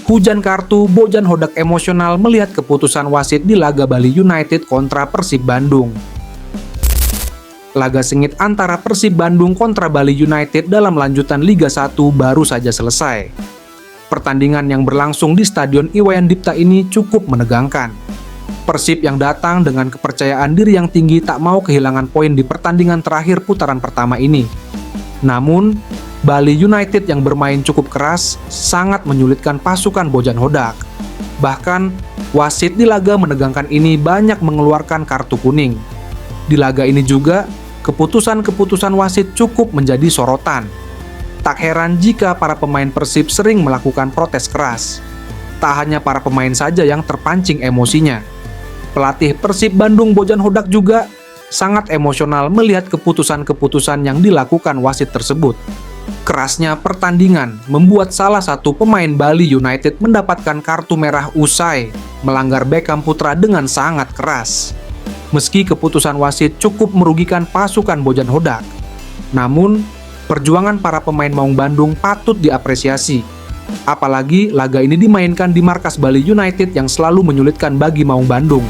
Hujan kartu, Bojan Hodak emosional melihat keputusan wasit di laga Bali United kontra Persib Bandung. Laga sengit antara Persib Bandung kontra Bali United dalam lanjutan Liga 1 baru saja selesai. Pertandingan yang berlangsung di Stadion Iwayan Dipta ini cukup menegangkan. Persib yang datang dengan kepercayaan diri yang tinggi tak mau kehilangan poin di pertandingan terakhir putaran pertama ini. Namun, Bali United yang bermain cukup keras sangat menyulitkan pasukan Bojan Hodak. Bahkan, wasit di laga menegangkan ini banyak mengeluarkan kartu kuning. Di laga ini juga, keputusan-keputusan wasit cukup menjadi sorotan. Tak heran jika para pemain Persib sering melakukan protes keras. Tak hanya para pemain saja yang terpancing emosinya. Pelatih Persib Bandung Bojan Hodak juga sangat emosional melihat keputusan-keputusan yang dilakukan wasit tersebut. Kerasnya pertandingan membuat salah satu pemain Bali United mendapatkan kartu merah usai melanggar Beckham Putra dengan sangat keras. Meski keputusan wasit cukup merugikan pasukan Bojan Hodak, namun perjuangan para pemain Maung Bandung patut diapresiasi. Apalagi laga ini dimainkan di markas Bali United yang selalu menyulitkan bagi Maung Bandung.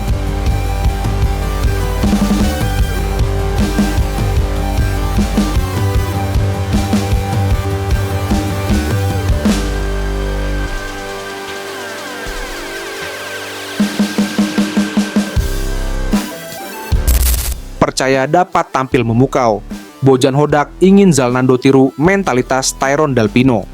Percaya dapat tampil memukau, Bojan Hodak ingin Zalnando tiru mentalitas Tyrone Delpino.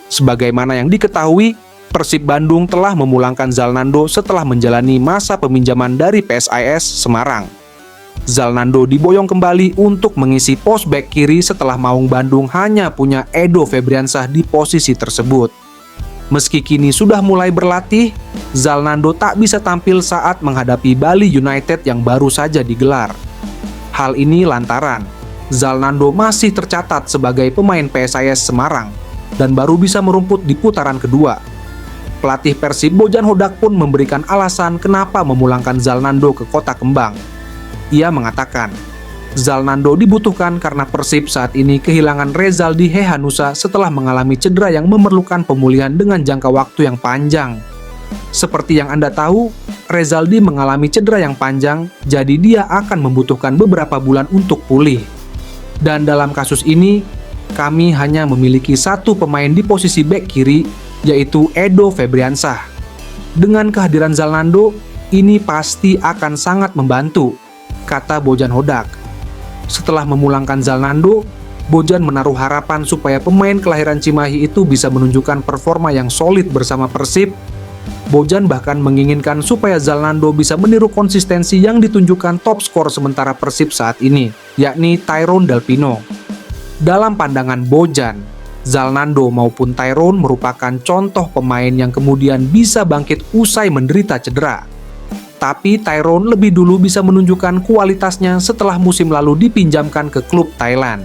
Sebagaimana yang diketahui, Persib Bandung telah memulangkan Zalnando setelah menjalani masa peminjaman dari PSIS Semarang. Zalnando diboyong kembali untuk mengisi pos bek kiri setelah Maung Bandung hanya punya Edo Febriansah di posisi tersebut. Meski kini sudah mulai berlatih, Zalnando tak bisa tampil saat menghadapi Bali United yang baru saja digelar. Hal ini lantaran Zalnando masih tercatat sebagai pemain PSIS Semarang dan baru bisa merumput di putaran kedua. Pelatih Persib Bojan Hodak pun memberikan alasan kenapa memulangkan Zalnando ke Kota Kembang. Ia mengatakan, Zalnando dibutuhkan karena Persib saat ini kehilangan Rezaldi Hehanusa setelah mengalami cedera yang memerlukan pemulihan dengan jangka waktu yang panjang. Seperti yang Anda tahu, Rezaldi mengalami cedera yang panjang, jadi dia akan membutuhkan beberapa bulan untuk pulih. Dan dalam kasus ini, kami hanya memiliki satu pemain di posisi bek kiri, yaitu Edo Febriansah. Dengan kehadiran Zalnando, ini pasti akan sangat membantu, kata Bojan Hodak. Setelah memulangkan Zalnando, Bojan menaruh harapan supaya pemain kelahiran Cimahi itu bisa menunjukkan performa yang solid bersama Persib. Bojan bahkan menginginkan supaya Zalnando bisa meniru konsistensi yang ditunjukkan top skor sementara Persib saat ini, yakni Tyrone Delpino. Dalam pandangan Bojan, Zalnando maupun Tyrone merupakan contoh pemain yang kemudian bisa bangkit usai menderita cedera. Tapi Tyrone lebih dulu bisa menunjukkan kualitasnya setelah musim lalu dipinjamkan ke klub Thailand.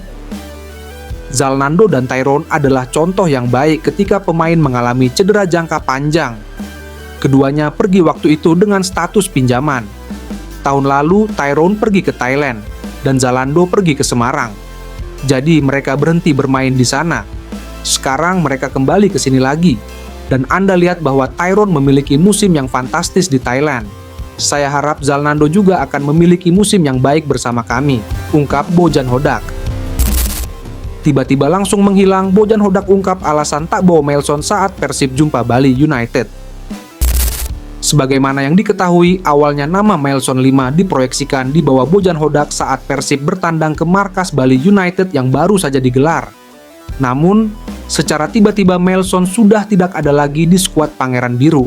Zalnando dan Tyrone adalah contoh yang baik ketika pemain mengalami cedera jangka panjang. Keduanya pergi waktu itu dengan status pinjaman. Tahun lalu Tyrone pergi ke Thailand dan Zalnando pergi ke Semarang. Jadi mereka berhenti bermain di sana. Sekarang mereka kembali ke sini lagi. Dan Anda lihat bahwa Tyrone memiliki musim yang fantastis di Thailand. Saya harap Zalnando juga akan memiliki musim yang baik bersama kami, ungkap Bojan Hodak. Tiba-tiba langsung menghilang, Bojan Hodak ungkap alasan tak bawa Melson saat Persib jumpa Bali United. Sebagaimana yang diketahui, awalnya nama Melson 5 diproyeksikan di bawah Bojan Hodak saat Persib bertandang ke markas Bali United yang baru saja digelar. Namun, secara tiba-tiba Melson sudah tidak ada lagi di skuad Pangeran Biru.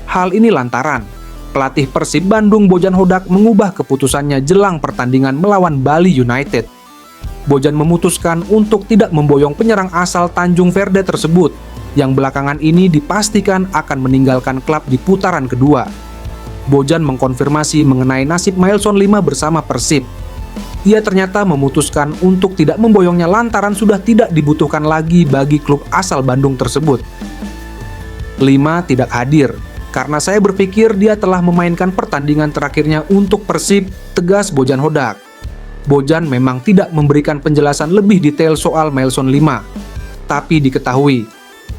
Hal ini lantaran pelatih Persib Bandung Bojan Hodak mengubah keputusannya jelang pertandingan melawan Bali United. Bojan memutuskan untuk tidak memboyong penyerang asal Tanjung Verde tersebut, yang belakangan ini dipastikan akan meninggalkan klub di putaran kedua. Bojan mengkonfirmasi mengenai nasib Melson 5 bersama Persib. Ia ternyata memutuskan untuk tidak memboyongnya lantaran sudah tidak dibutuhkan lagi bagi klub asal Bandung tersebut. 5 tidak hadir karena saya berpikir dia telah memainkan pertandingan terakhirnya untuk Persib, tegas Bojan Hodak. Bojan memang tidak memberikan penjelasan lebih detail soal Melson 5. Tapi diketahui,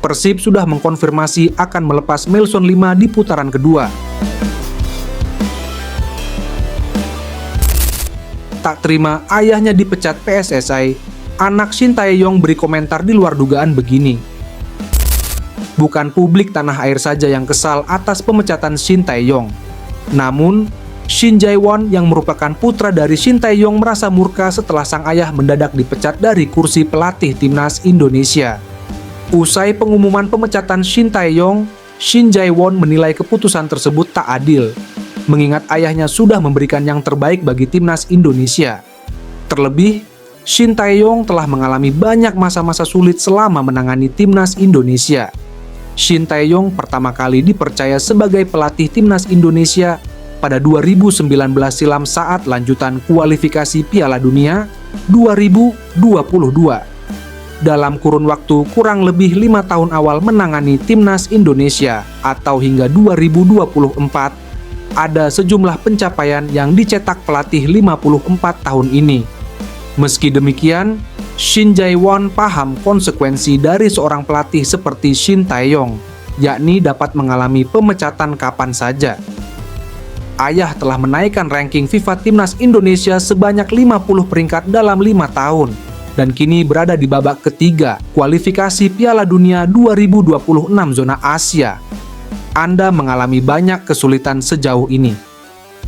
Persib sudah mengkonfirmasi akan melepas Melson 5 di putaran kedua. Tak terima ayahnya dipecat PSSI, anak Shin Tae-yong beri komentar di luar dugaan begini. Bukan publik tanah air saja yang kesal atas pemecatan Shin Tae-yong. Namun, Shin Jae-won yang merupakan putra dari Shin Tae-yong merasa murka setelah sang ayah mendadak dipecat dari kursi pelatih timnas Indonesia. Usai pengumuman pemecatan Shin Tae-yong, Shin Jae-won menilai keputusan tersebut tak adil, mengingat ayahnya sudah memberikan yang terbaik bagi timnas Indonesia. Terlebih, Shin Tae-yong telah mengalami banyak masa-masa sulit selama menangani timnas Indonesia. Shin Tae-yong pertama kali dipercaya sebagai pelatih timnas Indonesia pada 2019 silam saat lanjutan kualifikasi Piala Dunia 2022. Dalam kurun waktu kurang lebih 5 tahun awal menangani timnas Indonesia atau hingga 2024, ada sejumlah pencapaian yang dicetak pelatih 54 tahun ini. Meski demikian, Shin Jae-won paham konsekuensi dari seorang pelatih seperti Shin Tae-yong, yakni dapat mengalami pemecatan kapan saja. Ayah telah menaikkan ranking FIFA Timnas Indonesia sebanyak 50 peringkat dalam 5 tahun, dan kini berada di babak ketiga kualifikasi Piala Dunia 2026 zona Asia. Anda mengalami banyak kesulitan sejauh ini.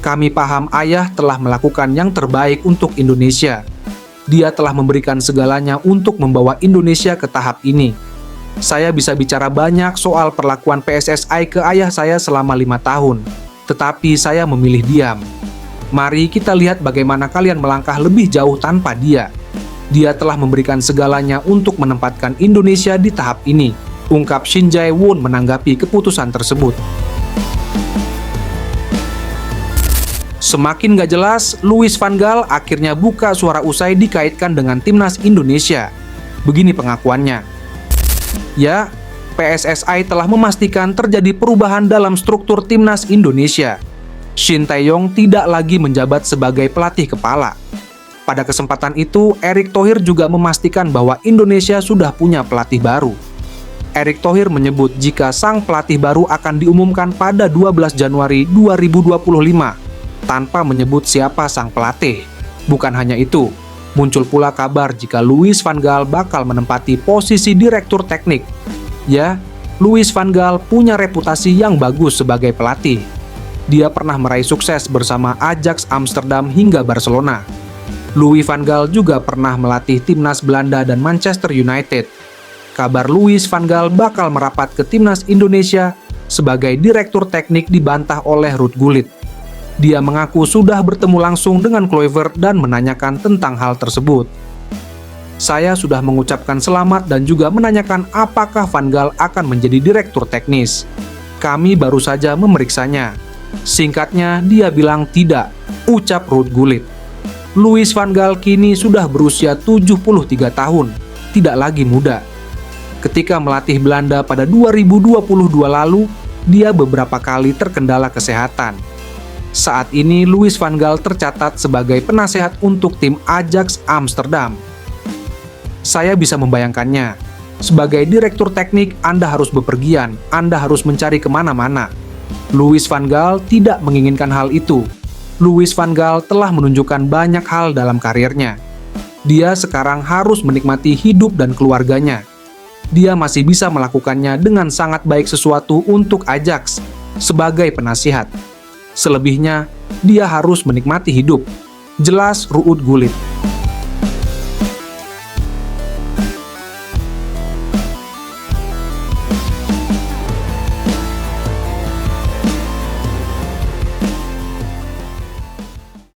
Kami paham ayah telah melakukan yang terbaik untuk Indonesia. Dia telah memberikan segalanya untuk membawa Indonesia ke tahap ini. Saya bisa bicara banyak soal perlakuan PSSI ke ayah saya selama 5 tahun, tetapi saya memilih diam. Mari kita lihat bagaimana kalian melangkah lebih jauh tanpa dia. Dia telah memberikan segalanya untuk menempatkan Indonesia di tahap ini, ungkap Shin Jae-won menanggapi keputusan tersebut. Semakin gak jelas, Louis van Gaal akhirnya buka suara usai dikaitkan dengan timnas Indonesia. Begini pengakuannya. Ya, PSSI telah memastikan terjadi perubahan dalam struktur timnas Indonesia. Shin Tae-yong tidak lagi menjabat sebagai pelatih kepala. Pada kesempatan itu, Erick Thohir juga memastikan bahwa Indonesia sudah punya pelatih baru. Erick Thohir menyebut jika sang pelatih baru akan diumumkan pada 12 Januari 2025, tanpa menyebut siapa sang pelatih. Bukan hanya itu, muncul pula kabar jika Louis van Gaal bakal menempati posisi direktur teknik. Ya, Louis van Gaal punya reputasi yang bagus sebagai pelatih. Dia pernah meraih sukses bersama Ajax Amsterdam hingga Barcelona. Louis van Gaal juga pernah melatih timnas Belanda dan Manchester United. Kabar Louis van Gaal bakal merapat ke timnas Indonesia sebagai direktur teknik dibantah oleh Ruud Gullit. Dia mengaku sudah bertemu langsung dengan Kluivert dan menanyakan tentang hal tersebut. Saya sudah mengucapkan selamat dan juga menanyakan apakah Van Gaal akan menjadi direktur teknis. Kami baru saja memeriksanya. Singkatnya, dia bilang tidak, ucap Ruud Gullit. Louis van Gaal kini sudah berusia 73 tahun, tidak lagi muda. Ketika melatih Belanda pada 2022 lalu, dia beberapa kali terkendala kesehatan. Saat ini, Louis van Gaal tercatat sebagai penasehat untuk tim Ajax Amsterdam. Saya bisa membayangkannya. Sebagai direktur teknik, Anda harus bepergian, Anda harus mencari kemana-mana. Louis van Gaal tidak menginginkan hal itu. Louis van Gaal telah menunjukkan banyak hal dalam karirnya. Dia sekarang harus menikmati hidup dan keluarganya. Dia masih bisa melakukannya dengan sangat baik sesuatu untuk Ajax sebagai penasihat. Selebihnya, dia harus menikmati hidup. Jelas Ruud Gullit.